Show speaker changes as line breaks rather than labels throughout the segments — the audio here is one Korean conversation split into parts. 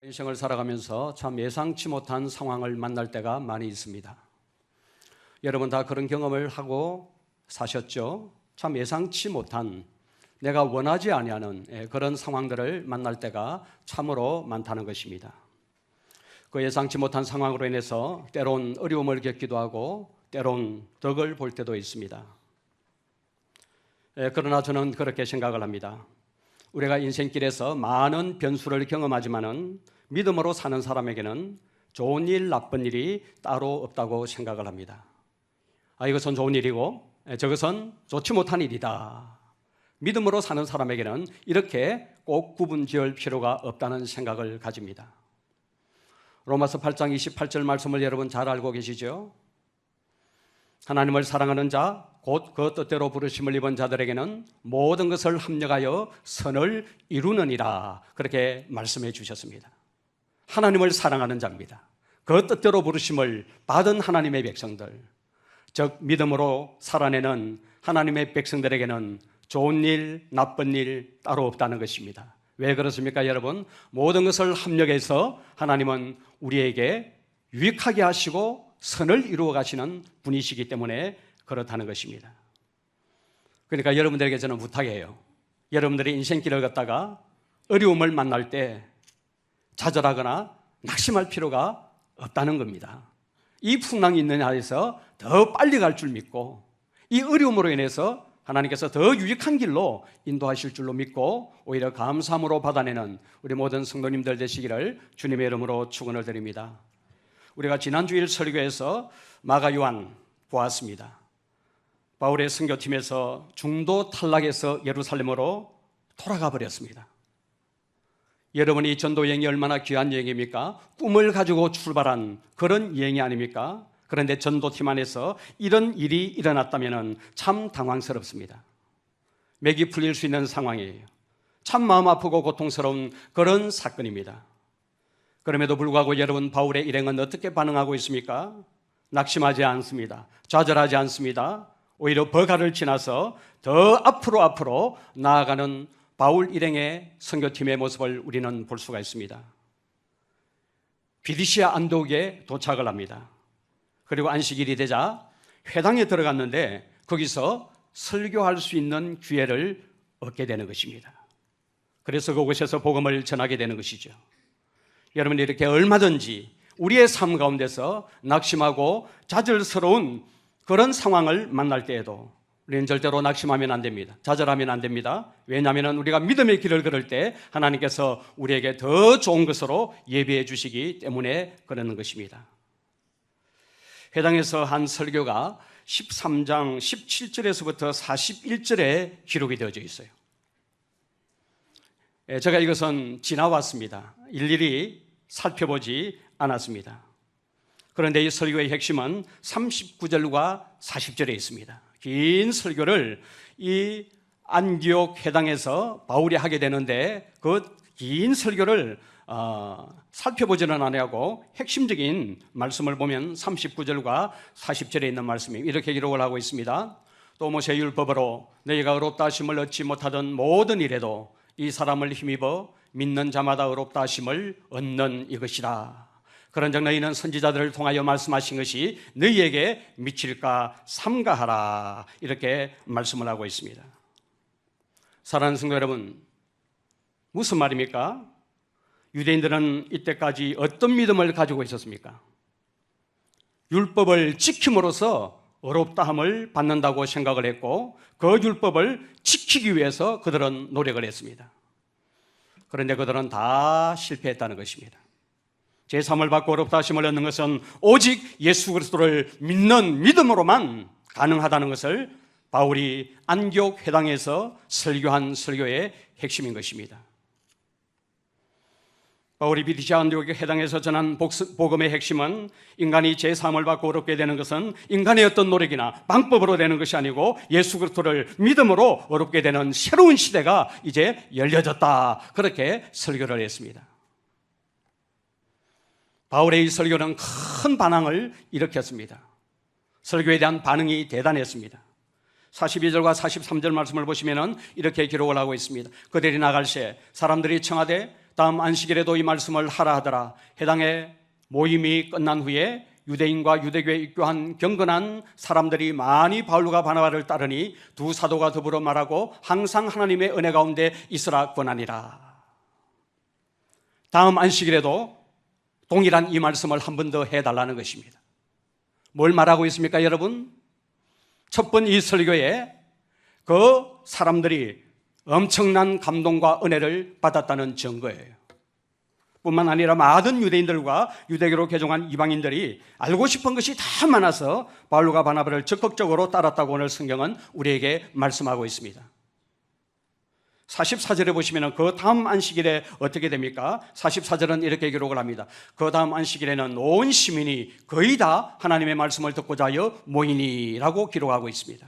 인생을 살아가면서 참 예상치 못한 상황을 만날 때가 많이 있습니다. 여러분 다 그런 경험을 하고 사셨죠? 참 예상치 못한, 내가 원하지 아니하는 그런 상황들을 만날 때가 참으로 많다는 것입니다. 그 예상치 못한 상황으로 인해서 때론 어려움을 겪기도 하고 때론 덕을 볼 때도 있습니다. 그러나 저는 그렇게 생각을 합니다. 우리가 인생길에서 많은 변수를 경험하지만은 믿음으로 사는 사람에게는 좋은 일, 나쁜 일이 따로 없다고 생각을 합니다. 이것은 좋은 일이고 저것은 좋지 못한 일이다. 믿음으로 사는 사람에게는 이렇게 꼭 구분 지을 필요가 없다는 생각을 가집니다. 로마서 8장 28절 말씀을 여러분 잘 알고 계시죠? 하나님을 사랑하는 자, 곧 그 뜻대로 부르심을 입은 자들에게는 모든 것을 합력하여 선을 이루느니라, 그렇게 말씀해 주셨습니다. 하나님을 사랑하는 자입니다. 그 뜻대로 부르심을 받은 하나님의 백성들, 즉 믿음으로 살아내는 하나님의 백성들에게는 좋은 일, 나쁜 일 따로 없다는 것입니다. 왜 그렇습니까, 여러분? 모든 것을 합력해서 하나님은 우리에게 유익하게 하시고 선을 이루어 가시는 분이시기 때문에 그렇다는 것입니다. 그러니까 여러분들에게 저는 부탁해요. 여러분들이 인생길을 걷다가 어려움을 만날 때 좌절하거나 낙심할 필요가 없다는 겁니다. 이 풍랑이 있는 하에서 더 빨리 갈 줄 믿고, 이 어려움으로 인해서 하나님께서 더 유익한 길로 인도하실 줄로 믿고 오히려 감사함으로 받아내는 우리 모든 성도님들 되시기를 주님의 이름으로 축원을 드립니다. 우리가 지난 주일 설교에서 마가 요한 보았습니다. 바울의 선교팀에서 중도 탈락해서 예루살렘으로 돌아가 버렸습니다. 여러분이 전도 여행이 얼마나 귀한 여행입니까? 꿈을 가지고 출발한 그런 여행이 아닙니까? 그런데 전도팀 안에서 이런 일이 일어났다면 참 당황스럽습니다. 맥이 풀릴 수 있는 상황이에요. 참 마음 아프고 고통스러운 그런 사건입니다. 그럼에도 불구하고 여러분, 바울의 일행은 어떻게 반응하고 있습니까? 낙심하지 않습니다. 좌절하지 않습니다. 오히려 버가를 지나서 더 앞으로 나아가는 바울 일행의 선교팀의 모습을 우리는 볼 수가 있습니다. 비디시아 안독에 도착을 합니다. 그리고 안식일이 되자 회당에 들어갔는데 거기서 설교할 수 있는 기회를 얻게 되는 것입니다. 그래서 그곳에서 복음을 전하게 되는 것이죠. 여러분, 이렇게 얼마든지 우리의 삶 가운데서 낙심하고 좌절스러운 그런 상황을 만날 때에도 우리는 절대로 낙심하면 안 됩니다. 좌절하면 안 됩니다. 왜냐하면 우리가 믿음의 길을 걸을 때 하나님께서 우리에게 더 좋은 것으로 예비해 주시기 때문에 그러는 것입니다. 회당에서 한 설교가 13장 17절에서부터 41절에 기록이 되어져 있어요. 제가 이것은 지나왔습니다. 일일이 살펴보지 않았습니다. 그런데 이 설교의 핵심은 39절과 40절에 있습니다. 긴 설교를 이 안디옥 회당에서 바울이 하게 되는데 그 긴 설교를 살펴보지는 않으려고 핵심적인 말씀을 보면 39절과 40절에 있는 말씀이 이렇게 기록을 하고 있습니다. 또 모세 율법으로 너희가 의롭다 하심을 얻지 못하던 모든 일에도 이 사람을 힘입어 믿는 자마다 의롭다 하심을 얻는 이것이라. 그런즉 너희는 선지자들을 통하여 말씀하신 것이 너희에게 미칠까 삼가하라, 이렇게 말씀을 하고 있습니다. 사랑하는 성도 여러분, 무슨 말입니까? 유대인들은 이때까지 어떤 믿음을 가지고 있었습니까? 율법을 지킴으로써 의롭다함을 받는다고 생각을 했고 그 율법을 지키기 위해서 그들은 노력을 했습니다. 그런데 그들은 다 실패했다는 것입니다. 제3을 받고 의롭다 하심을 얻는 것은 오직 예수 그리스도를 믿는 믿음으로만 가능하다는 것을 바울이 안디옥 회당에서 설교한 설교의 핵심인 것입니다. 바울이 비디시아 안디옥 회당에서 전한 복음의 핵심은 인간이 제3을 받고 의롭게 되는 것은 인간의 어떤 노력이나 방법으로 되는 것이 아니고 예수 그리스도를 믿음으로 의롭게 되는 새로운 시대가 이제 열려졌다, 그렇게 설교를 했습니다. 바울의 이 설교는 큰 반항을 일으켰습니다. 설교에 대한 반응이 대단했습니다. 42절과 43절 말씀을 보시면 이렇게 기록을 하고 있습니다. 그들이 나갈 새 사람들이 청하되 다음 안식일에도 이 말씀을 하라 하더라. 해당의 모임이 끝난 후에 유대인과 유대교에 입교한 경건한 사람들이 많이 바울과 바나바를 따르니 두 사도가 더불어 말하고 항상 하나님의 은혜 가운데 있으라 권하니라. 다음 안식일에도 동일한 이 말씀을 한 번 더 해달라는 것입니다. 뭘 말하고 있습니까, 여러분? 첫 번 이 설교에 그 사람들이 엄청난 감동과 은혜를 받았다는 증거예요. 뿐만 아니라 많은 유대인들과 유대교로 개종한 이방인들이 알고 싶은 것이 다 많아서 바울과 바나바를 적극적으로 따랐다고 오늘 성경은 우리에게 말씀하고 있습니다. 44절에 보시면 그 다음 안식일에 어떻게 됩니까? 44절은 이렇게 기록을 합니다. 그 다음 안식일에는 온 시민이 거의 다 하나님의 말씀을 듣고자 하여 모이니라고 기록하고 있습니다.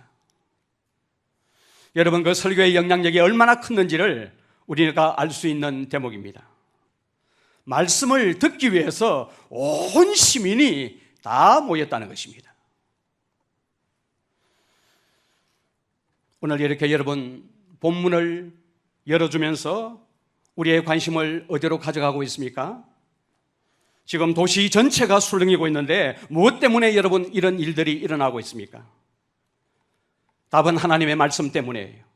여러분, 그 설교의 영향력이 얼마나 컸는지를 우리가 알 수 있는 대목입니다. 말씀을 듣기 위해서 온 시민이 다 모였다는 것입니다. 오늘 이렇게 여러분 본문을 열어주면서 우리의 관심을 어디로 가져가고 있습니까? 지금 도시 전체가 술렁이고 있는데 무엇 때문에 여러분 이런 일들이 일어나고 있습니까? 답은 하나님의 말씀 때문이에요.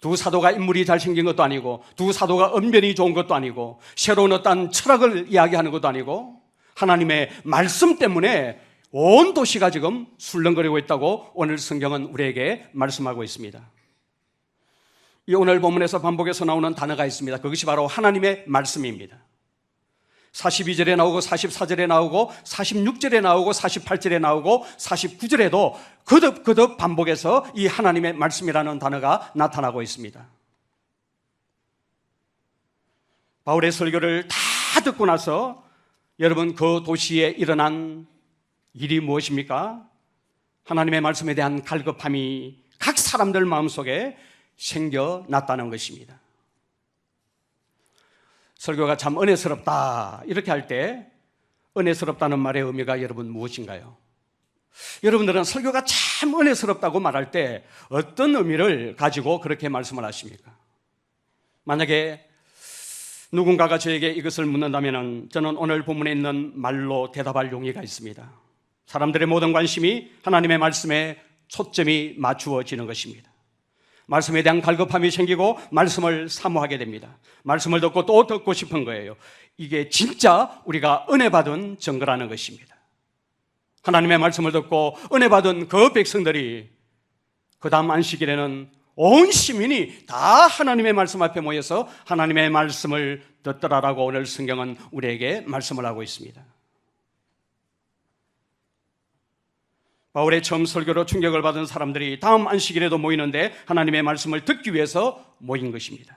두 사도가 인물이 잘생긴 것도 아니고 두 사도가 언변이 좋은 것도 아니고 새로운 어떤 철학을 이야기하는 것도 아니고 하나님의 말씀 때문에 온 도시가 지금 술렁거리고 있다고 오늘 성경은 우리에게 말씀하고 있습니다. 이 오늘 본문에서 반복해서 나오는 단어가 있습니다. 그것이 바로 하나님의 말씀입니다. 42절에 나오고 44절에 나오고 46절에 나오고 48절에 나오고 49절에도 거듭 반복해서 이 하나님의 말씀이라는 단어가 나타나고 있습니다. 바울의 설교를 다 듣고 나서 여러분 그 도시에 일어난 일이 무엇입니까? 하나님의 말씀에 대한 갈급함이 각 사람들 마음속에 생겨났다는 것입니다. 설교가 참 은혜스럽다 이렇게 할 때 은혜스럽다는 말의 의미가 여러분 무엇인가요? 여러분들은 설교가 참 은혜스럽다고 말할 때 어떤 의미를 가지고 그렇게 말씀을 하십니까? 만약에 누군가가 저에게 이것을 묻는다면 저는 오늘 본문에 있는 말로 대답할 용의가 있습니다. 사람들의 모든 관심이 하나님의 말씀에 초점이 맞추어지는 것입니다. 말씀에 대한 갈급함이 생기고 말씀을 사모하게 됩니다. 말씀을 듣고 또 듣고 싶은 거예요. 이게 진짜 우리가 은혜 받은 증거라는 것입니다. 하나님의 말씀을 듣고 은혜 받은 그 백성들이 그 다음 안식일에는 온 시민이 다 하나님의 말씀 앞에 모여서 하나님의 말씀을 듣더라라고 오늘 성경은 우리에게 말씀을 하고 있습니다. 바울의 처음 설교로 충격을 받은 사람들이 다음 안식일에도 모이는데 하나님의 말씀을 듣기 위해서 모인 것입니다.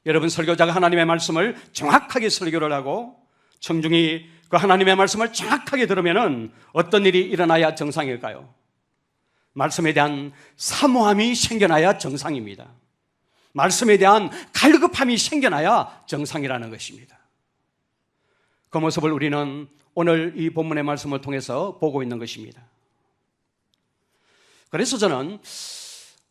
여러분, 설교자가 하나님의 말씀을 정확하게 설교를 하고 청중이 그 하나님의 말씀을 정확하게 들으면 어떤 일이 일어나야 정상일까요? 말씀에 대한 사모함이 생겨나야 정상입니다. 말씀에 대한 갈급함이 생겨나야 정상이라는 것입니다. 그 모습을 우리는 오늘 이 본문의 말씀을 통해서 보고 있는 것입니다. 그래서 저는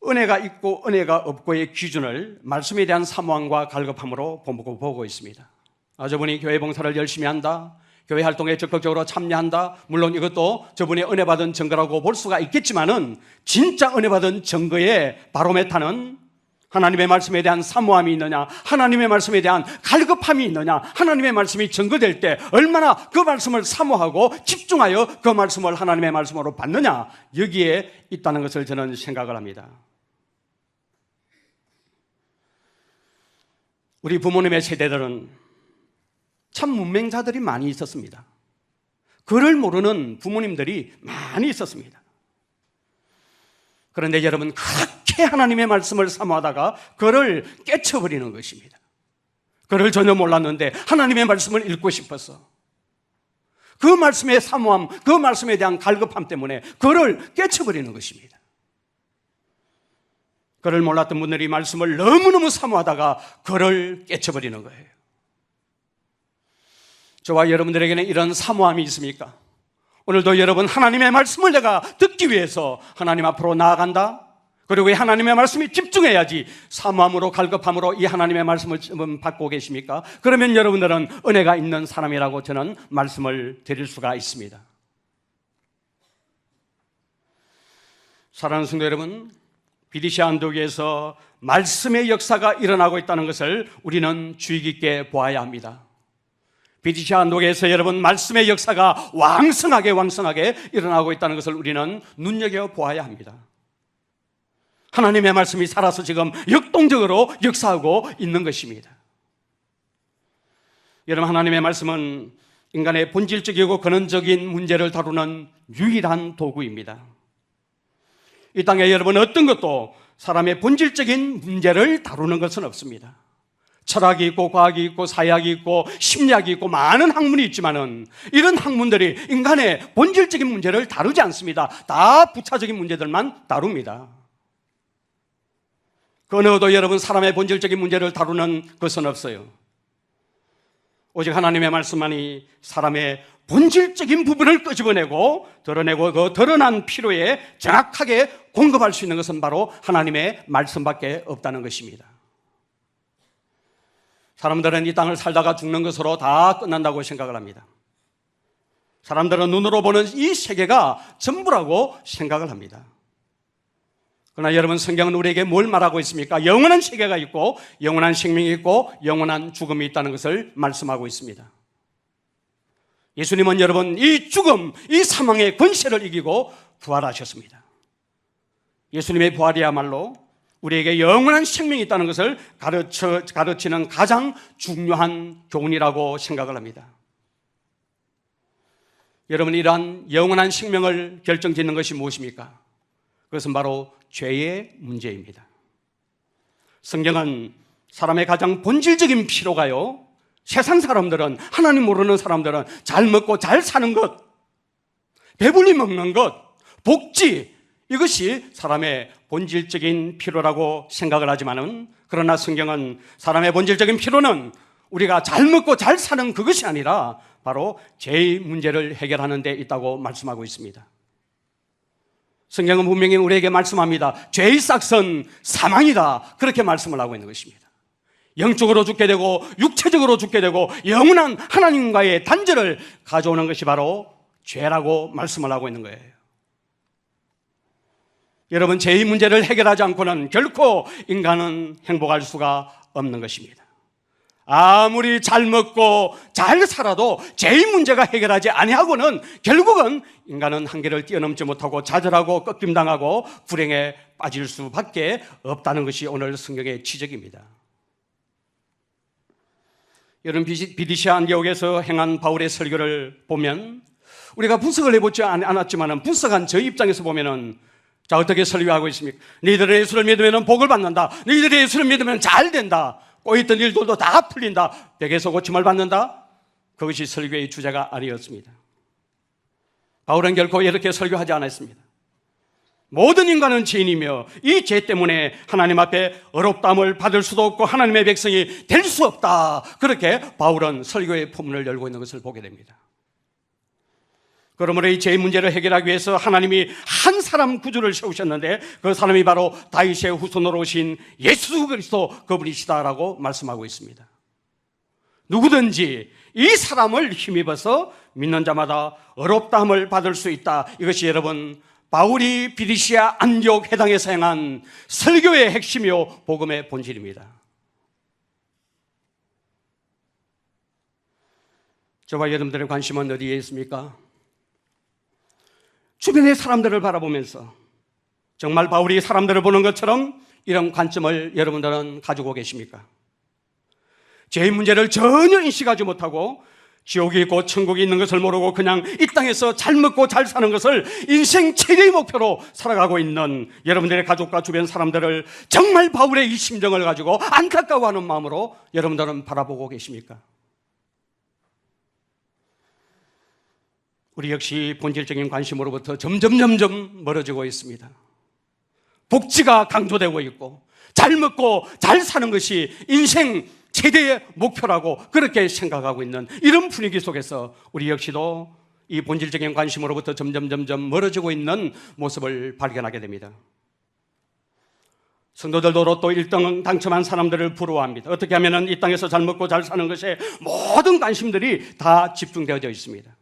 은혜가 있고 은혜가 없고의 기준을 말씀에 대한 사모함과 갈급함으로 보고 있습니다. 저분이 교회 봉사를 열심히 한다, 교회 활동에 적극적으로 참여한다, 물론 이것도 저분의 은혜 받은 증거라고 볼 수가 있겠지만은 진짜 은혜 받은 증거의 바로메타는 하나님의 말씀에 대한 사모함이 있느냐, 하나님의 말씀에 대한 갈급함이 있느냐, 하나님의 말씀이 증거될 때 얼마나 그 말씀을 사모하고 집중하여 그 말씀을 하나님의 말씀으로 받느냐, 여기에 있다는 것을 저는 생각을 합니다. 우리 부모님의 세대들은 참 문맹자들이 많이 있었습니다. 그를 모르는 부모님들이 많이 있었습니다. 그런데 여러분, 그렇게 하나님의 말씀을 사모하다가 그를 깨쳐버리는 것입니다. 그를 전혀 몰랐는데 하나님의 말씀을 읽고 싶어서 그 말씀의 사모함, 그 말씀에 대한 갈급함 때문에 그를 깨쳐버리는 것입니다. 그를 몰랐던 분들이 말씀을 너무너무 사모하다가 그를 깨쳐버리는 거예요. 저와 여러분들에게는 이런 사모함이 있습니까? 오늘도 여러분, 하나님의 말씀을 내가 듣기 위해서 하나님 앞으로 나아간다, 그리고 이 하나님의 말씀에 집중해야지 사모함으로 갈급함으로 이 하나님의 말씀을 받고 계십니까? 그러면 여러분들은 은혜가 있는 사람이라고 저는 말씀을 드릴 수가 있습니다. 사랑하는 성도 여러분, BDC 안독에서 말씀의 역사가 일어나고 있다는 것을 우리는 주의 깊게 보아야 합니다. BDC 안독에서 여러분 말씀의 역사가 왕성하게 일어나고 있다는 것을 우리는 눈여겨보아야 합니다. 하나님의 말씀이 살아서 지금 역동적으로 역사하고 있는 것입니다. 여러분, 하나님의 말씀은 인간의 본질적이고 근원적인 문제를 다루는 유일한 도구입니다. 이 땅에 여러분 어떤 것도 사람의 본질적인 문제를 다루는 것은 없습니다. 철학이 있고 과학이 있고 사회학이 있고 심리학이 있고 많은 학문이 있지만은 이런 학문들이 인간의 본질적인 문제를 다루지 않습니다. 다 부차적인 문제들만 다룹니다. 그 어느도 여러분 사람의 본질적인 문제를 다루는 것은 없어요. 오직 하나님의 말씀만이 사람의 본질적인 부분을 끄집어내고 드러내고 그 드러난 필요에 정확하게 공급할 수 있는 것은 바로 하나님의 말씀밖에 없다는 것입니다. 사람들은 이 땅을 살다가 죽는 것으로 다 끝난다고 생각을 합니다. 사람들은 눈으로 보는 이 세계가 전부라고 생각을 합니다. 그러나 여러분, 성경은 우리에게 뭘 말하고 있습니까? 영원한 세계가 있고 영원한 생명이 있고 영원한 죽음이 있다는 것을 말씀하고 있습니다. 예수님은 여러분 이 죽음, 이 사망의 권세를 이기고 부활하셨습니다. 예수님의 부활이야말로 우리에게 영원한 생명이 있다는 것을 가르치는 가장 중요한 교훈이라고 생각을 합니다. 여러분, 이러한 영원한 생명을 결정짓는 것이 무엇입니까? 그것은 바로 죄의 문제입니다. 성경은 사람의 가장 본질적인 필요가요, 세상 사람들은, 하나님 모르는 사람들은 잘 먹고 잘 사는 것, 배불리 먹는 것, 복지, 이것이 사람의 본질적인 필요라고 생각을 하지만은, 그러나 성경은 사람의 본질적인 필요는 우리가 잘 먹고 잘 사는 그것이 아니라 바로 죄의 문제를 해결하는 데 있다고 말씀하고 있습니다. 성경은 분명히 우리에게 말씀합니다. 죄의 싹은 사망이다, 그렇게 말씀을 하고 있는 것입니다. 영적으로 죽게 되고 육체적으로 죽게 되고 영원한 하나님과의 단절을 가져오는 것이 바로 죄라고 말씀을 하고 있는 거예요. 여러분, 죄의 문제를 해결하지 않고는 결코 인간은 행복할 수가 없는 것입니다. 아무리 잘 먹고 잘 살아도 죄의 문제가 해결하지 아니하고는 결국은 인간은 한계를 뛰어넘지 못하고 좌절하고 꺾임당하고 불행에 빠질 수밖에 없다는 것이 오늘 성경의 지적입니다. 여러분, BDC 안디옥에서 행한 바울의 설교를 보면 우리가 분석을 해보지 않았지만 분석한 저 입장에서 보면은, 자, 어떻게 설교하고 있습니까? 너희들이 예수를 믿으면 복을 받는다. 너희들이 예수를 믿으면 잘 된다. 꼬였던 일들도 다 풀린다. 벽에서 고침을 받는다. 그것이 설교의 주제가 아니었습니다. 바울은 결코 이렇게 설교하지 않았습니다. 모든 인간은 죄인이며 이 죄 때문에 하나님 앞에 어렵다함을 받을 수도 없고 하나님의 백성이 될 수 없다. 그렇게 바울은 설교의 포문을 열고 있는 것을 보게 됩니다. 그러므로 이 죄의 문제를 해결하기 위해서 하나님이 한 사람 구주를 세우셨는데 그 사람이 바로 다윗의 후손으로 오신 예수 그리스도, 그분이시다라고 말씀하고 있습니다. 누구든지 이 사람을 힘입어서 믿는 자마다 어렵다함을 받을 수 있다. 이것이 여러분 바울이 비디시아 안디옥 회당에서 행한 설교의 핵심이요 복음의 본질입니다. 저와 여러분들의 관심은 어디에 있습니까? 주변의 사람들을 바라보면서 정말 바울이 사람들을 보는 것처럼 이런 관점을 여러분들은 가지고 계십니까? 죄의 문제를 전혀 인식하지 못하고 지옥이 있고 천국이 있는 것을 모르고 그냥 이 땅에서 잘 먹고 잘 사는 것을 인생 최대의 목표로 살아가고 있는 여러분들의 가족과 주변 사람들을 정말 바울의 이 심정을 가지고 안타까워하는 마음으로 여러분들은 바라보고 계십니까? 우리 역시 본질적인 관심으로부터 점점 멀어지고 있습니다. 복지가 강조되고 있고 잘 먹고 잘 사는 것이 인생 최대의 목표라고 그렇게 생각하고 있는 이런 분위기 속에서 우리 역시도 이 본질적인 관심으로부터 점점 멀어지고 있는 모습을 발견하게 됩니다. 성도들도 로또 1등 당첨한 사람들을 부러워합니다. 어떻게 하면 이 땅에서 잘 먹고 잘 사는 것에 모든 관심들이 다 집중되어져 있습니다.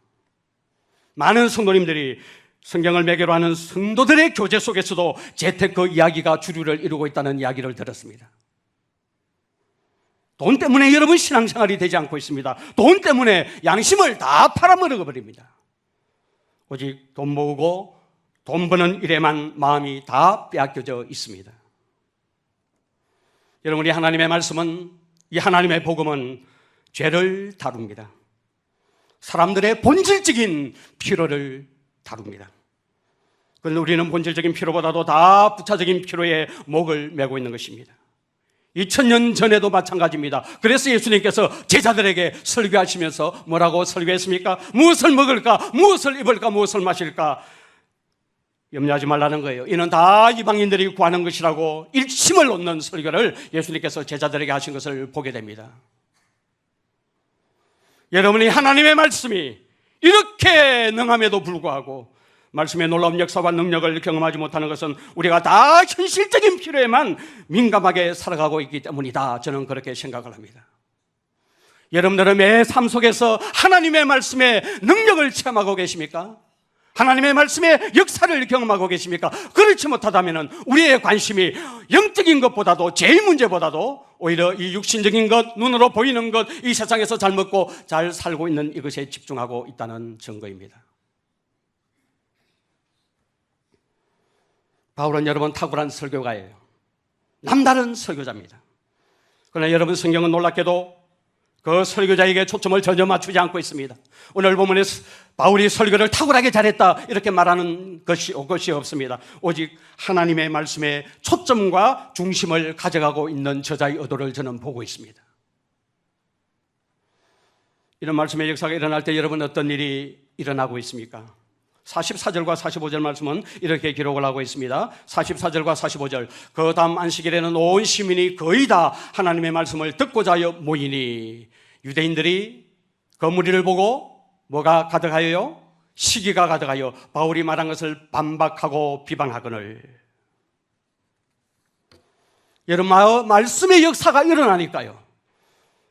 많은 성도님들이 성경을 매개로 하는 성도들의 교제 속에서도 재테크 이야기가 주류를 이루고 있다는 이야기를 들었습니다. 돈 때문에 여러분 신앙생활이 되지 않고 있습니다. 돈 때문에 양심을 다 팔아먹어버립니다. 오직 돈 모으고 돈 버는 일에만 마음이 다 빼앗겨져 있습니다. 여러분, 이 하나님의 말씀은, 이 하나님의 복음은 죄를 다룹니다. 사람들의 본질적인 필요를 다룹니다. 그런데 우리는 본질적인 필요보다도 다 부차적인 필요에 목을 메고 있는 것입니다. 2000년 전에도 마찬가지입니다. 그래서 예수님께서 제자들에게 설교하시면서 뭐라고 설교했습니까? 무엇을 먹을까? 무엇을 입을까? 무엇을 마실까? 염려하지 말라는 거예요. 이는 다 이방인들이 구하는 것이라고 일침을 놓는 설교를 예수님께서 제자들에게 하신 것을 보게 됩니다. 여러분이 하나님의 말씀이 이렇게 능함에도 불구하고 말씀의 놀라운 역사와 능력을 경험하지 못하는 것은 우리가 다 현실적인 필요에만 민감하게 살아가고 있기 때문이다. 저는 그렇게 생각을 합니다. 여러분들은 매 삶 속에서 하나님의 말씀의 능력을 체험하고 계십니까? 하나님의 말씀의 역사를 경험하고 계십니까? 그렇지 못하다면 우리의 관심이 영적인 것보다도, 제일 문제보다도 오히려 이 육신적인 것, 눈으로 보이는 것, 이 세상에서 잘 먹고 잘 살고 있는 이것에 집중하고 있다는 증거입니다. 바울은 여러분 탁월한 설교가예요. 남다른 설교자입니다. 그러나 여러분, 성경은 놀랍게도 그 설교자에게 초점을 전혀 맞추지 않고 있습니다. 오늘 본문에 바울이 설교를 탁월하게 잘했다 이렇게 말하는 것이 없습니다. 오직 하나님의 말씀에 초점과 중심을 가져가고 있는 저자의 의도를 저는 보고 있습니다. 이런 말씀의 역사가 일어날 때 여러분 어떤 일이 일어나고 있습니까? 44절과 45절 말씀은 이렇게 기록을 하고 있습니다. 44절과 45절, 그 다음 안식일에는 온 시민이 거의 다 하나님의 말씀을 듣고자 하여 모이니 유대인들이 그 무리를 보고 뭐가 가득하여요? 시기가 가득하여 바울이 말한 것을 반박하고 비방하거늘. 여러분, 말씀의 역사가 일어나니까요,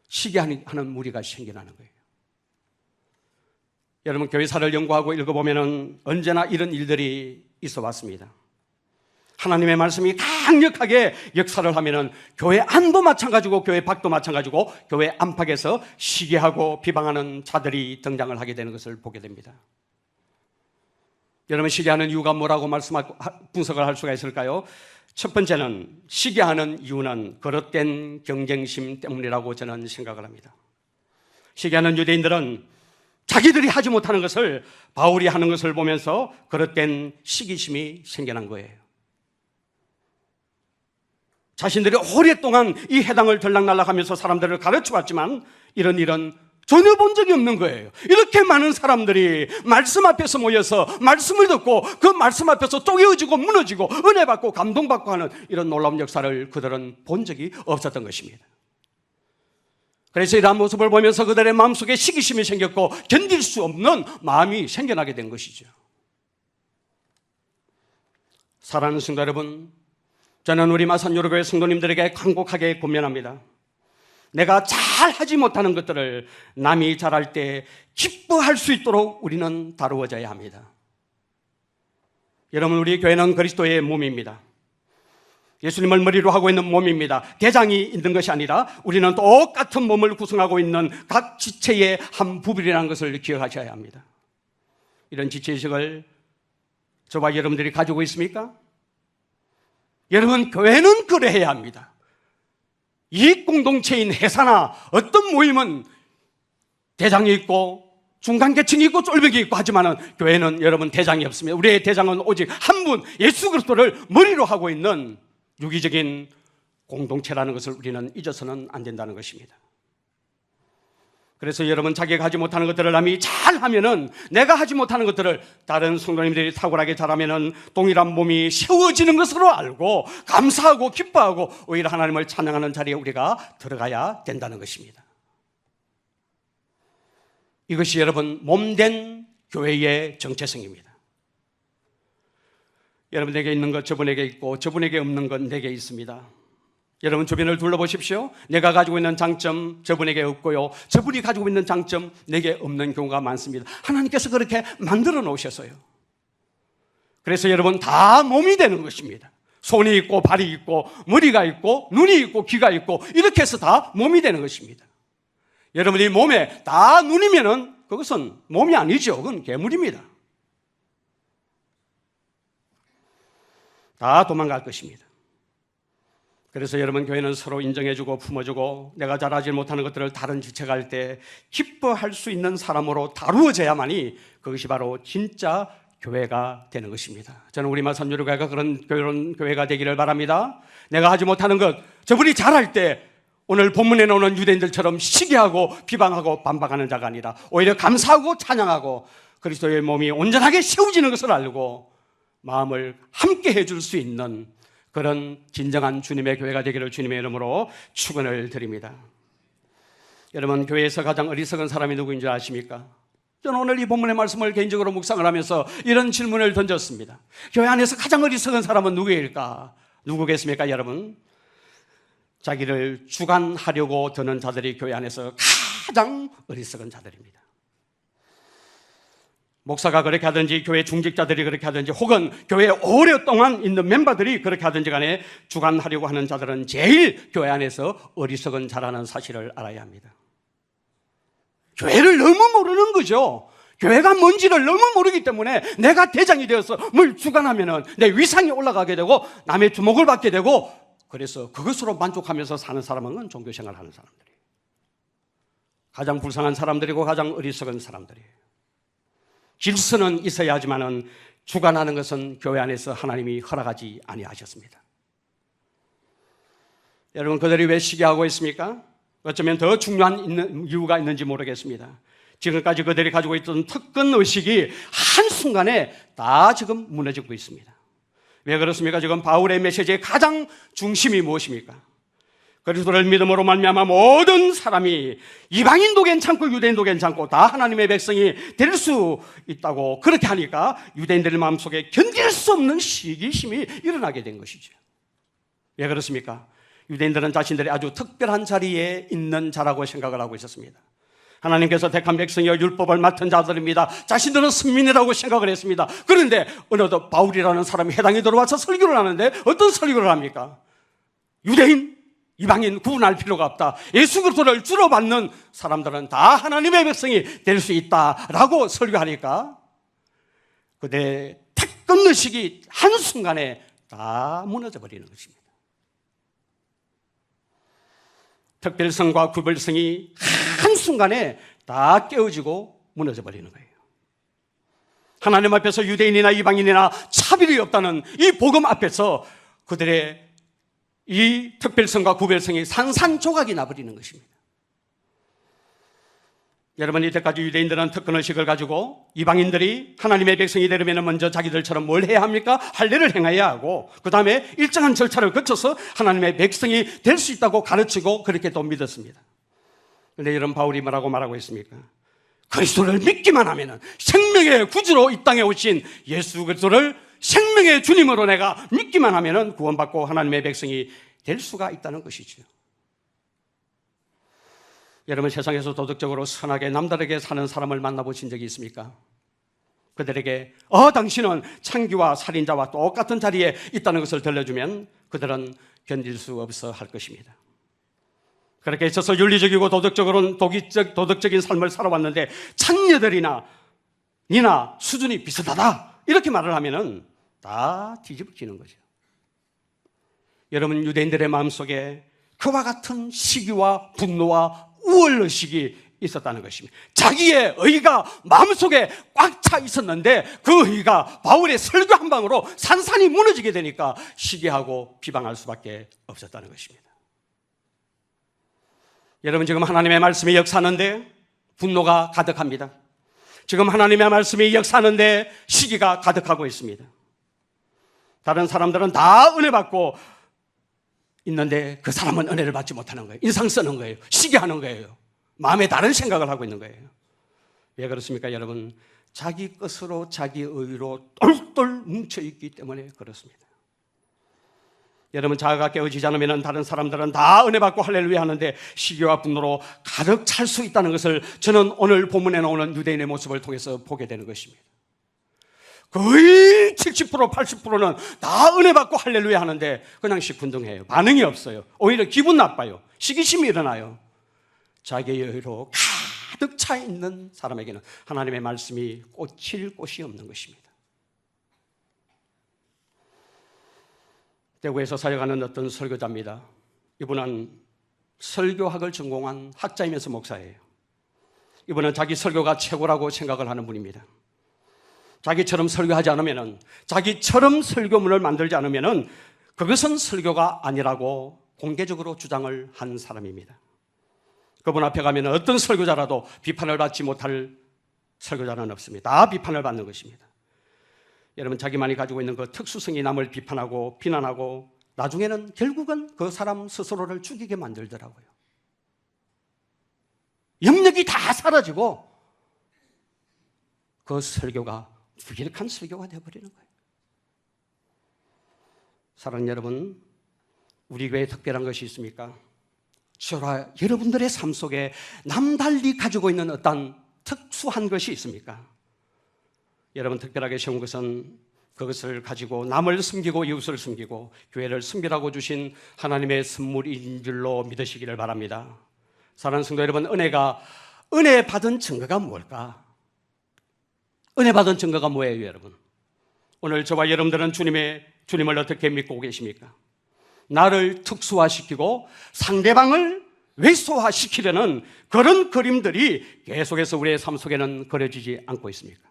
시기하는 무리가 생겨나는 거예요. 여러분, 교회사를 연구하고 읽어보면 언제나 이런 일들이 있어 왔습니다. 하나님의 말씀이 강력하게 역사를 하면 교회 안도 마찬가지고 교회 밖도 마찬가지고 교회 안팎에서 시기하고 비방하는 자들이 등장을 하게 되는 것을 보게 됩니다. 여러분, 시기하는 이유가 뭐라고 분석을 할 수가 있을까요? 첫 번째는, 시기하는 이유는 거릇된 경쟁심 때문이라고 저는 생각을 합니다. 시기하는 유대인들은 자기들이 하지 못하는 것을 바울이 하는 것을 보면서 그릇된 시기심이 생겨난 거예요. 자신들이 오랫동안 이 해당을 들락날락하면서 사람들을 가르쳐왔지만 이런 일은 전혀 본 적이 없는 거예요. 이렇게 많은 사람들이 말씀 앞에서 모여서 말씀을 듣고 그 말씀 앞에서 쪼개어지고 무너지고 은혜 받고 감동받고 하는 이런 놀라운 역사를 그들은 본 적이 없었던 것입니다. 그래서 이러한 모습을 보면서 그들의 마음속에 시기심이 생겼고 견딜 수 없는 마음이 생겨나게 된 것이죠. 사랑하는 성도 여러분, 저는 우리 마산요르교회 성도님들에게 간곡하게 권면합니다. 내가 잘하지 못하는 것들을 남이 잘할 때 기뻐할 수 있도록 우리는 다루어져야 합니다. 여러분, 우리 교회는 그리스도의 몸입니다. 예수님을 머리로 하고 있는 몸입니다. 대장이 있는 것이 아니라 우리는 똑같은 몸을 구성하고 있는 각 지체의 한 부분이라는 것을 기억하셔야 합니다. 이런 지체의식을 저와 여러분들이 가지고 있습니까? 여러분, 교회는 그래야 합니다. 이 공동체인 회사나 어떤 모임은 대장이 있고 중간계층이 있고 쫄벽이 있고 하지만 교회는 여러분 대장이 없습니다. 우리의 대장은 오직 한 분, 예수 그리스도를 머리로 하고 있는 유기적인 공동체라는 것을 우리는 잊어서는 안 된다는 것입니다. 그래서 여러분, 자기가 하지 못하는 것들을 남이 잘하면은, 내가 하지 못하는 것들을 다른 성도님들이 탁월하게 잘하면은 동일한 몸이 세워지는 것으로 알고 감사하고 기뻐하고 오히려 하나님을 찬양하는 자리에 우리가 들어가야 된다는 것입니다. 이것이 여러분 몸된 교회의 정체성입니다. 여러분에게 있는 것 저분에게 있고 저분에게 없는 것 내게 있습니다. 여러분 주변을 둘러보십시오. 내가 가지고 있는 장점 저분에게 없고요, 저분이 가지고 있는 장점 내게 없는 경우가 많습니다. 하나님께서 그렇게 만들어 놓으셨어요. 그래서 여러분 다 몸이 되는 것입니다. 손이 있고 발이 있고 머리가 있고 눈이 있고 귀가 있고 이렇게 해서 다 몸이 되는 것입니다. 여러분이 몸에 다 눈이면은 그것은 몸이 아니죠. 그건 괴물입니다. 다 도망갈 것입니다. 그래서 여러분 교회는 서로 인정해주고 품어주고 내가 잘하지 못하는 것들을 다른 지체가 할 때 기뻐할 수 있는 사람으로 다루어져야만이 그것이 바로 진짜 교회가 되는 것입니다. 저는 우리말 선교교회가 그런 교회가 되기를 바랍니다. 내가 하지 못하는 것 저분이 잘할 때 오늘 본문에 나오는 유대인들처럼 시기하고 비방하고 반박하는 자가 아니라 오히려 감사하고 찬양하고 그리스도의 몸이 온전하게 세워지는 것을 알고 마음을 함께 해줄 수 있는 그런 진정한 주님의 교회가 되기를 주님의 이름으로 축원을 드립니다. 여러분 교회에서 가장 어리석은 사람이 누구인 줄 아십니까? 저는 오늘 이 본문의 말씀을 개인적으로 묵상을 하면서 이런 질문을 던졌습니다. 교회 안에서 가장 어리석은 사람은 누구일까? 누구겠습니까 여러분? 자기를 주관하려고 드는 자들이 교회 안에서 가장 어리석은 자들입니다. 목사가 그렇게 하든지 교회 중직자들이 그렇게 하든지 혹은 교회에 오랫동안 있는 멤버들이 그렇게 하든지 간에 주관하려고 하는 자들은 제일 교회 안에서 어리석은 자라는 사실을 알아야 합니다. 교회를 너무 모르는 거죠. 교회가 뭔지를 너무 모르기 때문에 내가 대장이 되어서 뭘 주관하면 내 위상이 올라가게 되고 남의 주목을 받게 되고 그래서 그것으로 만족하면서 사는 사람은 종교생활을 하는 사람들이에요. 가장 불쌍한 사람들이고 가장 어리석은 사람들이에요. 질서는 있어야 하지만은 주관하는 것은 교회 안에서 하나님이 허락하지 아니하셨습니다. 여러분 그들이 왜 시기하고 있습니까? 어쩌면 더 중요한 이유가 있는지 모르겠습니다. 지금까지 그들이 가지고 있던 특권 의식이 한순간에 다 지금 무너지고 있습니다. 왜 그렇습니까? 지금 바울의 메시지의 가장 중심이 무엇입니까? 그리스도를 믿음으로 말미암아 모든 사람이 이방인도 괜찮고 유대인도 괜찮고 다 하나님의 백성이 될 수 있다고 그렇게 하니까 유대인들의 마음속에 견딜 수 없는 시기심이 일어나게 된 것이죠. 왜 그렇습니까? 유대인들은 자신들이 아주 특별한 자리에 있는 자라고 생각을 하고 있었습니다. 하나님께서 택한 백성이여 율법을 맡은 자들입니다. 자신들은 선민이라고 생각을 했습니다. 그런데 어느덧 바울이라는 사람이 해당에 들어와서 설교를 하는데 어떤 설교를 합니까? 유대인, 이방인 구분할 필요가 없다. 예수 그리스도를 주로 받는 사람들은 다 하나님의 백성이 될 수 있다라고 설교하니까 그들의 특권의식이 한순간에 다 무너져 버리는 것입니다. 특별성과 구별성이 한순간에 다 깨어지고 무너져 버리는 거예요. 하나님 앞에서 유대인이나 이방인이나 차별이 없다는 이 복음 앞에서 그들의 이 특별성과 구별성이 산산조각이 나버리는 것입니다. 여러분 이때까지 유대인들은 특권의식을 가지고 이방인들이 하나님의 백성이 되려면 먼저 자기들처럼 뭘 해야 합니까? 할례를 행해야 하고 그 다음에 일정한 절차를 거쳐서 하나님의 백성이 될 수 있다고 가르치고 그렇게 또 믿었습니다. 그런데 이런 바울이 뭐라고 말하고 있습니까? 그리스도를 믿기만 하면 생명의 구주로 이 땅에 오신 예수 그리스도를 생명의 주님으로 내가 믿기만 하면 구원받고 하나님의 백성이 될 수가 있다는 것이죠. 여러분 세상에서 도덕적으로 선하게 남다르게 사는 사람을 만나보신 적이 있습니까? 그들에게 당신은 창기와 살인자와 똑같은 자리에 있다는 것을 들려주면 그들은 견딜 수 없어 할 것입니다. 그렇게 있어서 윤리적이고 도덕적으로는 도덕적인 삶을 살아왔는데 창녀들이나 니나 수준이 비슷하다 이렇게 말을 하면은 다 뒤집어지는 거죠. 여러분 유대인들의 마음속에 그와 같은 시기와 분노와 우월의식이 있었다는 것입니다. 자기의 의가 마음속에 꽉 차 있었는데 그 의가 바울의 설교 한 방으로 산산이 무너지게 되니까 시기하고 비방할 수밖에 없었다는 것입니다. 여러분 지금 하나님의 말씀이 역사하는데 분노가 가득합니다. 지금 하나님의 말씀이 역사하는데 시기가 가득하고 있습니다. 다른 사람들은 다 은혜 받고 있는데 그 사람은 은혜를 받지 못하는 거예요. 인상 쓰는 거예요. 시기하는 거예요. 마음에 다른 생각을 하고 있는 거예요. 왜 그렇습니까 여러분? 자기 것으로 자기 의로 똘똘 뭉쳐있기 때문에 그렇습니다. 여러분, 자아가 깨어지지 않으면 다른 사람들은 다 은혜 받고 할렐루야 하는데 시기와 분노로 가득 찰 수 있다는 것을 저는 오늘 본문에 나오는 유대인의 모습을 통해서 보게 되는 것입니다. 거의 70% 80%는 다 은혜 받고 할렐루야 하는데 그냥 시큰둥해요. 반응이 없어요. 오히려 기분 나빠요. 시기심이 일어나요. 자기의 의로 가득 차 있는 사람에게는 하나님의 말씀이 꽂힐 곳이 없는 것입니다. 대구에서 사역하는 어떤 설교자입니다. 이분은 설교학을 전공한 학자이면서 목사예요. 이분은 자기 설교가 최고라고 생각을 하는 분입니다. 자기처럼 설교하지 않으면, 자기처럼 설교문을 만들지 않으면 그것은 설교가 아니라고 공개적으로 주장을 한 사람입니다. 그분 앞에 가면 어떤 설교자라도 비판을 받지 못할 설교자는 없습니다. 다 비판을 받는 것입니다. 여러분, 자기만이 가지고 있는 그 특수성이 남을 비판하고 비난하고 나중에는 결국은 그 사람 스스로를 죽이게 만들더라고요. 영역이 다 사라지고 그 설교가 무기력한 설교가 되어버리는 거예요. 사랑하는 여러분, 우리 교회에 특별한 것이 있습니까? 저와 여러분들의 삶 속에 남달리 가지고 있는 어떤 특수한 것이 있습니까? 여러분, 특별하게 세운 것은 그것을 가지고 남을 숨기고 이웃을 숨기고 교회를 숨기라고 주신 하나님의 선물인 줄로 믿으시기를 바랍니다. 사랑하는 성도 여러분, 은혜 받은 증거가 뭘까? 은혜 받은 증거가 뭐예요, 여러분? 오늘 저와 여러분들은 주님을 어떻게 믿고 계십니까? 나를 특수화시키고 상대방을 외소화시키려는 그런 그림들이 계속해서 우리의 삶 속에는 그려지지 않고 있습니까?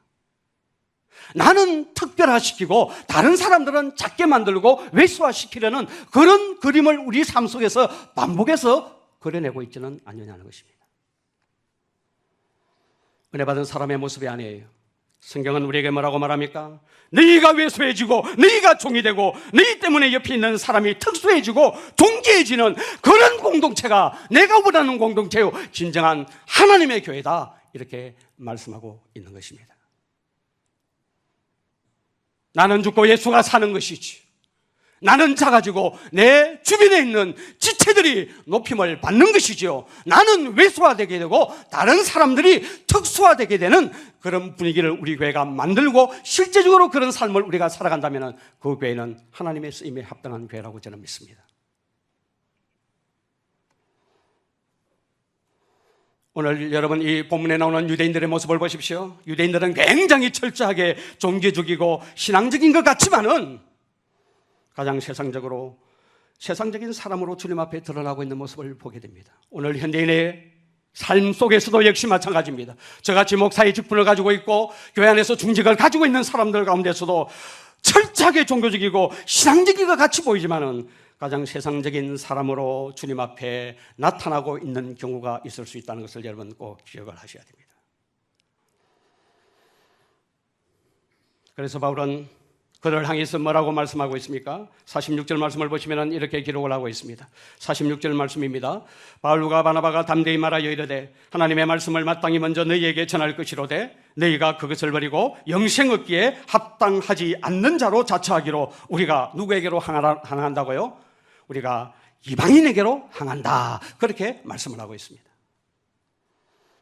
나는 특별화시키고 다른 사람들은 작게 만들고 외소화시키려는 그런 그림을 우리 삶 속에서 반복해서 그려내고 있지는 않느냐는 것입니다. 은혜 받은 사람의 모습이 아니에요. 성경은 우리에게 뭐라고 말합니까? 너희가 외소해지고 너희가 종이 되고 너희 때문에 옆에 있는 사람이 특수해지고 존귀해지는 그런 공동체가 내가 원하는 공동체요, 진정한 하나님의 교회다, 이렇게 말씀하고 있는 것입니다. 나는 죽고 예수가 사는 것이지, 나는 작아지고 내 주변에 있는 지체들이 높임을 받는 것이지요, 나는 외소화되게 되고 다른 사람들이 특수화되게 되는 그런 분위기를 우리 교회가 만들고 실제적으로 그런 삶을 우리가 살아간다면 그 교회는 하나님의 쓰임에 합당한 교회라고 저는 믿습니다. 오늘 여러분, 이 본문에 나오는 유대인들의 모습을 보십시오. 유대인들은 굉장히 철저하게 종교적이고 신앙적인 것 같지만은 가장 세상적인 사람으로 주님 앞에 드러나고 있는 모습을 보게 됩니다. 오늘 현대인의 삶 속에서도 역시 마찬가지입니다. 저같이 목사의 직분을 가지고 있고 교회 안에서 중직을 가지고 있는 사람들 가운데서도 철저하게 종교적이고 신앙적인 것 같이 보이지만은 가장 세상적인 사람으로 주님 앞에 나타나고 있는 경우가 있을 수 있다는 것을 여러분 꼭 기억을 하셔야 됩니다. 그래서 바울은 그들을 향해서 뭐라고 말씀하고 있습니까? 46절 말씀을 보시면 이렇게 기록을 하고 있습니다. 46절 말씀입니다. 바울과 바나바가 담대히 말하여 이르되 하나님의 말씀을 마땅히 먼저 너희에게 전할 것이로되 너희가 그것을 버리고 영생 얻기에 합당하지 않는 자로 자처하기로 우리가 누구에게로 향한다고요? 우리가 이방인에게로 향한다, 그렇게 말씀을 하고 있습니다.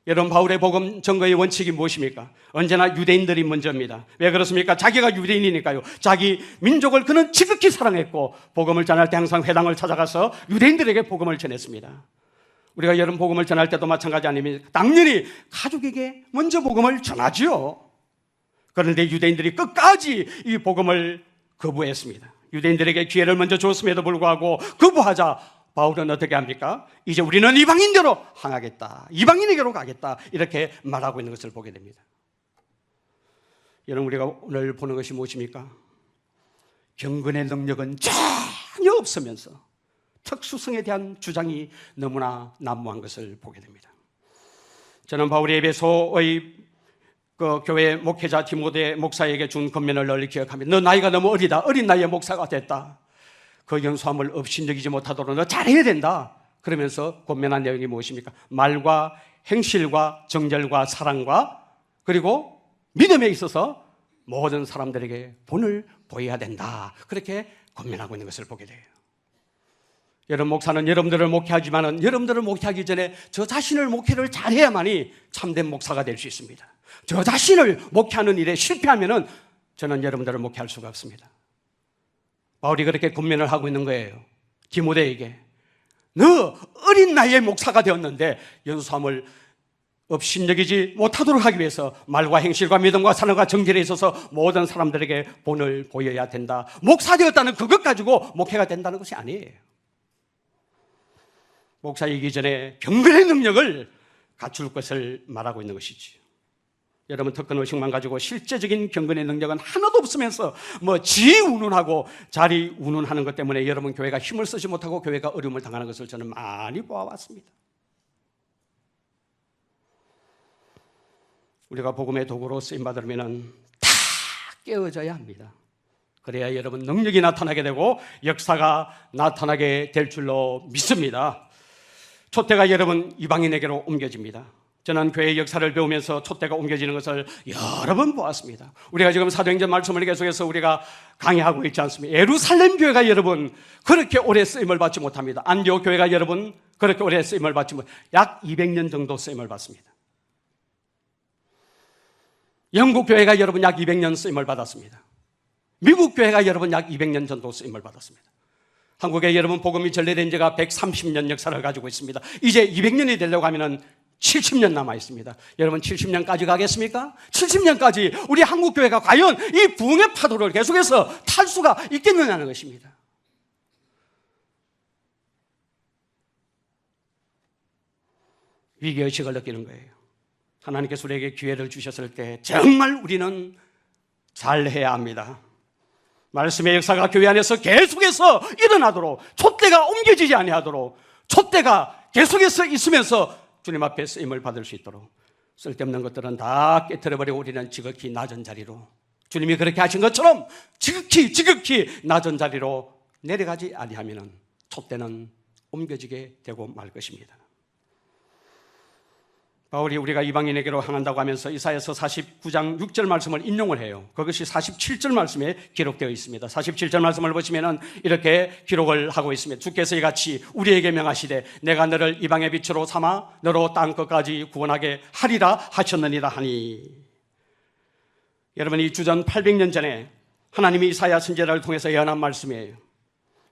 여러분, 바울의 복음 증거의 원칙이 무엇입니까? 언제나 유대인들이 먼저입니다. 왜 그렇습니까? 자기가 유대인이니까요. 자기 민족을 그는 지극히 사랑했고 복음을 전할 때 항상 회당을 찾아가서 유대인들에게 복음을 전했습니다. 우리가 여러분 복음을 전할 때도 마찬가지 아닙니까? 당연히 가족에게 먼저 복음을 전하지요. 그런데 유대인들이 끝까지 이 복음을 거부했습니다. 유대인들에게 기회를 먼저 줬음에도 불구하고 거부하자 바울은 어떻게 합니까? 이제 우리는 이방인대로 향하겠다, 이방인에게로 가겠다, 이렇게 말하고 있는 것을 보게 됩니다. 여러분, 우리가 오늘 보는 것이 무엇입니까? 경건의 능력은 전혀 없으면서 특수성에 대한 주장이 너무나 난무한 것을 보게 됩니다. 저는 바울이 에베소의 그 교회 목회자 디모데 목사에게 준 권면을 널리 기억합니다. 너 나이가 너무 어린 나이에 목사가 됐다. 그 연수함을 업신여기지 못하도록 너 잘해야 된다. 그러면서 권면한 내용이 무엇입니까? 말과 행실과 정절과 사랑과 그리고 믿음에 있어서 모든 사람들에게 본을 보여야 된다. 그렇게 권면하고 있는 것을 보게 돼요. 여러분, 목사는 여러분들을 목회하지만 여러분들을 목회하기 전에 저 자신을 목회를 잘해야만이 참된 목사가 될 수 있습니다. 저 자신을 목회하는 일에 실패하면 저는 여러분들을 목회할 수가 없습니다. 바울이 그렇게 권면을 하고 있는 거예요. 디모데에게. 너 어린 나이에 목사가 되었는데 연수함을 업신여기지 못하도록 하기 위해서 말과 행실과 믿음과 사랑과 정결에 있어서 모든 사람들에게 본을 보여야 된다. 목사 되었다는 그것 가지고 목회가 된다는 것이 아니에요. 목사이기 전에 경건의 능력을 갖출 것을 말하고 있는 것이지. 여러분, 특권 의식만 가지고 실제적인 경건의 능력은 하나도 없으면서 지 운운하고 자리 운운하는 것 때문에 여러분 교회가 힘을 쓰지 못하고 교회가 어려움을 당하는 것을 저는 많이 보아왔습니다. 우리가 복음의 도구로 쓰임받으려면 다 깨어져야 합니다. 그래야 여러분 능력이 나타나게 되고 역사가 나타나게 될 줄로 믿습니다. 촛대가 여러분 이방인에게로 옮겨집니다. 저는 교회의 역사를 배우면서 촛대가 옮겨지는 것을 여러 번 보았습니다. 우리가 지금 사도행전 말씀을 계속해서 우리가 강의하고 있지 않습니까? 예루살렘 교회가 여러분 그렇게 오래 쓰임을 받지 못합니다. 안디옥 교회가 여러분 그렇게 오래 쓰임을 받지 못, 약 200년 정도 쓰임을 받습니다. 영국 교회가 여러분 약 200년 쓰임을 받았습니다. 미국 교회가 여러분 약 200년 정도 쓰임을 받았습니다. 한국에 여러분 복음이 전래된 지가 130년 역사를 가지고 있습니다. 이제 200년이 되려고 하면은 70년 남아 있습니다. 여러분 70년까지 가겠습니까? 70년까지 우리 한국 교회가 과연 이 부흥의 파도를 계속해서 탈 수가 있겠느냐는 것입니다. 위기의식을 느끼는 거예요. 하나님께서 우리에게 기회를 주셨을 때 정말 우리는 잘해야 합니다. 말씀의 역사가 교회 안에서 계속해서 일어나도록, 촛대가 옮겨지지 아니하도록, 촛대가 계속해서 있으면서 주님 앞에 쓰임을 받을 수 있도록 쓸데없는 것들은 다 깨트려버리고 우리는 지극히 낮은 자리로, 주님이 그렇게 하신 것처럼 지극히 낮은 자리로 내려가지 아니하면 촛대는 옮겨지게 되고 말 것입니다. 바울이 우리가 이방인에게로 향한다고 하면서 이사야서 49장 6절 말씀을 인용을 해요. 그것이 47절 말씀에 기록되어 있습니다. 47절 말씀을 보시면 이렇게 기록을 하고 있습니다. 주께서 이같이 우리에게 명하시되 내가 너를 이방의 빛으로 삼아 너로 땅 끝까지 구원하게 하리라 하셨느니라 하니. 여러분, 이 주전 800년 전에 하나님이 이사야 선지자를 통해서 예언한 말씀이에요.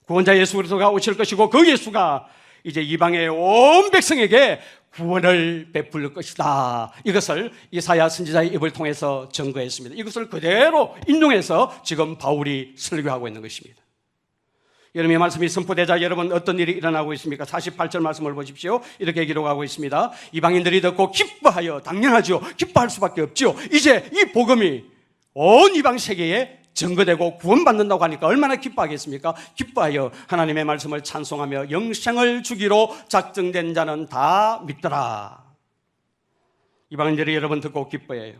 구원자 예수 그리스도가 오실 것이고 그 예수가 이제 이방의 온 백성에게 구원을 베풀 것이다. 이것을 이사야 선지자의 입을 통해서 증거했습니다. 이것을 그대로 인용해서 지금 바울이 설교하고 있는 것입니다. 여러분의 말씀이 선포되자 여러분 어떤 일이 일어나고 있습니까? 48절 말씀을 보십시오. 이렇게 기록하고 있습니다. 이방인들이 듣고 기뻐하여, 당연하죠, 기뻐할 수밖에 없죠. 이제 이 복음이 온 이방 세계에 증거되고 구원받는다고 하니까 얼마나 기뻐하겠습니까? 기뻐하여 하나님의 말씀을 찬송하며 영생을 주기로 작정된 자는 다 믿더라. 이방인들이 여러분 듣고 기뻐해요.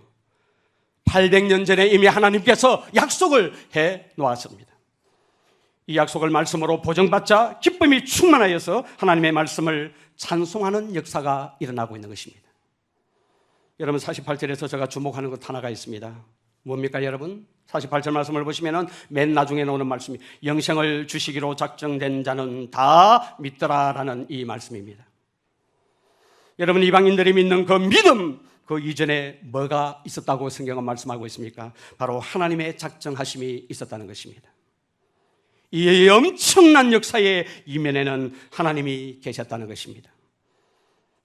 800년 전에 이미 하나님께서 약속을 해 놓았습니다. 이 약속을 말씀으로 보정받자 기쁨이 충만하여서 하나님의 말씀을 찬송하는 역사가 일어나고 있는 것입니다. 여러분, 48절에서 제가 주목하는 것 하나가 있습니다. 뭡니까 여러분? 48절 말씀을 보시면 맨 나중에 나오는 말씀이 영생을 주시기로 작정된 자는 다 믿더라라는 이 말씀입니다. 여러분, 이방인들이 믿는 그 믿음, 그 이전에 뭐가 있었다고 성경은 말씀하고 있습니까? 바로 하나님의 작정하심이 있었다는 것입니다. 이 엄청난 역사의 이면에는 하나님이 계셨다는 것입니다.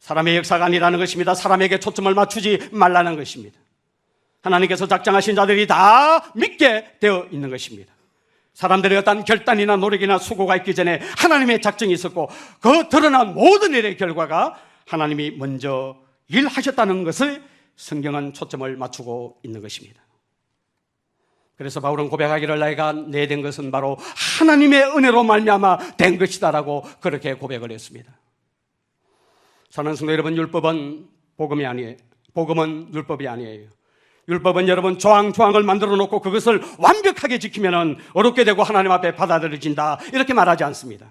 사람의 역사가 아니라는 것입니다. 사람에게 초점을 맞추지 말라는 것입니다. 하나님께서 작정하신 자들이 다 믿게 되어 있는 것입니다. 사람들의 어떤 결단이나 노력이나 수고가 있기 전에 하나님의 작정이 있었고 그 드러난 모든 일의 결과가 하나님이 먼저 일하셨다는 것을 성경은 초점을 맞추고 있는 것입니다. 그래서 바울은 고백하기를 내가 내된 것은 바로 하나님의 은혜로 말미암아 된 것이다라고 그렇게 고백을 했습니다. 사랑하는 성도 여러분, 율법은 복음이 아니에요. 복음은 율법이 아니에요. 율법은 여러분 조항을 만들어 놓고 그것을 완벽하게 지키면 어렵게 되고 하나님 앞에 받아들여진다 이렇게 말하지 않습니다.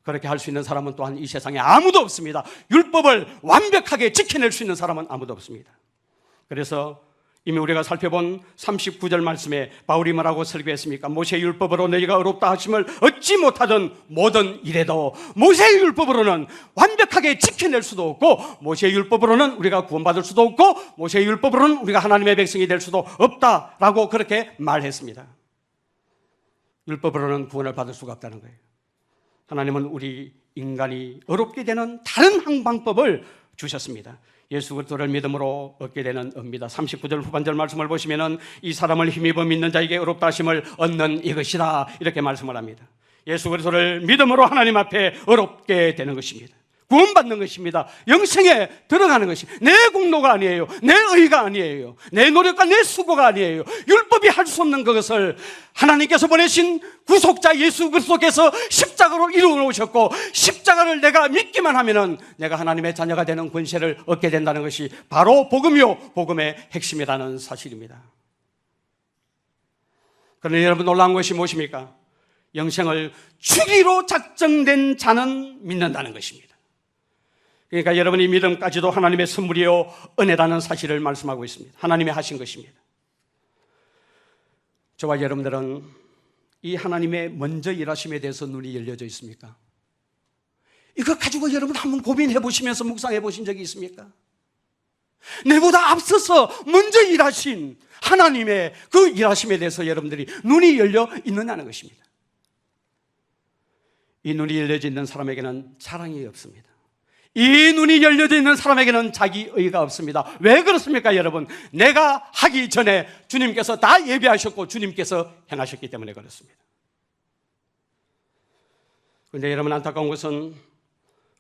그렇게 할 수 있는 사람은 또한 이 세상에 아무도 없습니다. 율법을 완벽하게 지켜낼 수 있는 사람은 아무도 없습니다. 그래서 이미 우리가 살펴본 39절 말씀에 바울이 뭐라고 설교했습니까? 모세의 율법으로 너희가 의롭다 하심을 얻지 못하던 모든 일에도 모세의 율법으로는 완벽하게 지켜낼 수도 없고, 모세의 율법으로는 우리가 구원받을 수도 없고, 모세의 율법으로는 우리가 하나님의 백성이 될 수도 없다라고 그렇게 말했습니다. 율법으로는 구원을 받을 수가 없다는 거예요. 하나님은 우리 인간이 의롭게 되는 다른 항방법을 주셨습니다. 예수 그리스도를 믿음으로 얻게 되는 의입니다. 39절 후반절 말씀을 보시면은 이 사람을 힘입어 믿는 자에게 의롭다 하심을 얻는 이것이라 이렇게 말씀을 합니다. 예수 그리스도를 믿음으로 하나님 앞에 의롭게 되는 것입니다. 구원받는 것입니다. 영생에 들어가는 것이 내 공로가 아니에요. 내 의가 아니에요. 내 노력과 내 수고가 아니에요. 율법이 할 수 없는 그것을 하나님께서 보내신 구속자 예수 그리스도께서 십자가로 이루어 놓으셨고, 십자가를 내가 믿기만 하면은 내가 하나님의 자녀가 되는 권세를 얻게 된다는 것이 바로 복음이요, 복음의 핵심이라는 사실입니다. 그런데 여러분, 놀라운 것이 무엇입니까? 영생을 주기로 작정된 자는 믿는다는 것입니다. 그러니까 여러분의 믿음까지도 하나님의 선물이요 은혜라는 사실을 말씀하고 있습니다. 하나님이 하신 것입니다. 저와 여러분들은 이 하나님의 먼저 일하심에 대해서 눈이 열려져 있습니까? 이거 가지고 여러분 한번 고민해 보시면서 묵상해 보신 적이 있습니까? 내보다 앞서서 먼저 일하신 하나님의 그 일하심에 대해서 여러분들이 눈이 열려 있느냐는 것입니다. 이 눈이 열려져 있는 사람에게는 자랑이 없습니다. 이 눈이 열려져 있는 사람에게는 자기의가 없습니다. 왜 그렇습니까, 여러분? 내가 하기 전에 주님께서 다 예비하셨고 주님께서 행하셨기 때문에 그렇습니다. 그런데 여러분, 안타까운 것은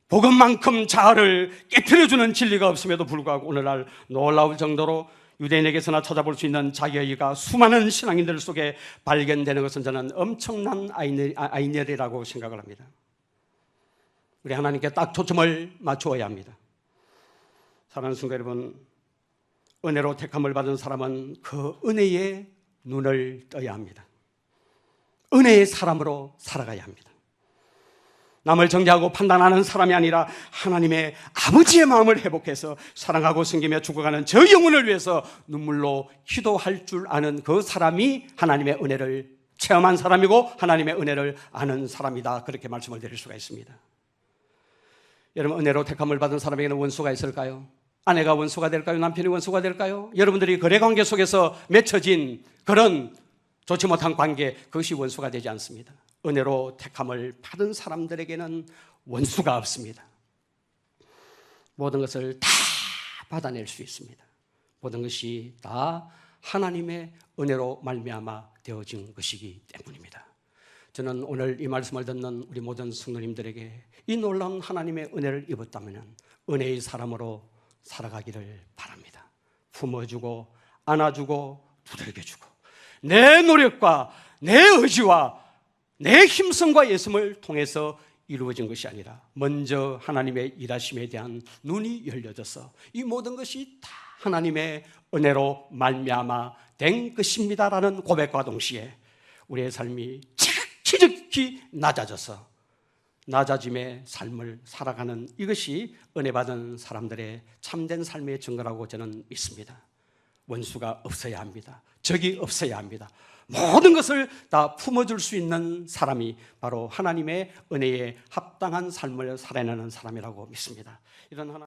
복음만큼 자아를 깨트려주는 진리가 없음에도 불구하고 오늘날 놀라울 정도로 유대인에게서나 찾아볼 수 있는 자기의가 수많은 신앙인들 속에 발견되는 것은 저는 엄청난 아이러니라고 생각을 합니다. 우리 하나님께 딱 초점을 맞추어야 합니다. 사랑하는 성도 여러분, 은혜로 택함을 받은 사람은 그 은혜의 눈을 떠야 합니다. 은혜의 사람으로 살아가야 합니다. 남을 정죄하고 판단하는 사람이 아니라 하나님의 아버지의 마음을 회복해서 사랑하고 섬기며 죽어가는 저 영혼을 위해서 눈물로 기도할 줄 아는 그 사람이 하나님의 은혜를 체험한 사람이고 하나님의 은혜를 아는 사람이다, 그렇게 말씀을 드릴 수가 있습니다. 여러분, 은혜로 택함을 받은 사람에게는 원수가 있을까요? 아내가 원수가 될까요? 남편이 원수가 될까요? 여러분들이 거래관계 속에서 맺혀진 그런 좋지 못한 관계, 그것이 원수가 되지 않습니다. 은혜로 택함을 받은 사람들에게는 원수가 없습니다. 모든 것을 다 받아낼 수 있습니다. 모든 것이 다 하나님의 은혜로 말미암아 되어진 것이기 때문입니다. 저는 오늘 이 말씀을 듣는 우리 모든 성도님들에게 이 놀라운 하나님의 은혜를 입었다면 은혜의 사람으로 살아가기를 바랍니다. 품어주고 안아주고 두들겨주고 내 노력과 내 의지와 내 힘성과 예심을 통해서 이루어진 것이 아니라 먼저 하나님의 일하심에 대한 눈이 열려져서 이 모든 것이 다 하나님의 은혜로 말미암아 된 것입니다라는 고백과 동시에 우리의 삶이 지극히 낮아져서 낮아짐의 삶을 살아가는 이것이 은혜 받은 사람들의 참된 삶의 증거라고 저는 믿습니다. 원수가 없어야 합니다. 적이 없어야 합니다. 모든 것을 다 품어줄 수 있는 사람이 바로 하나님의 은혜에 합당한 삶을 살아내는 사람이라고 믿습니다. 이런 하나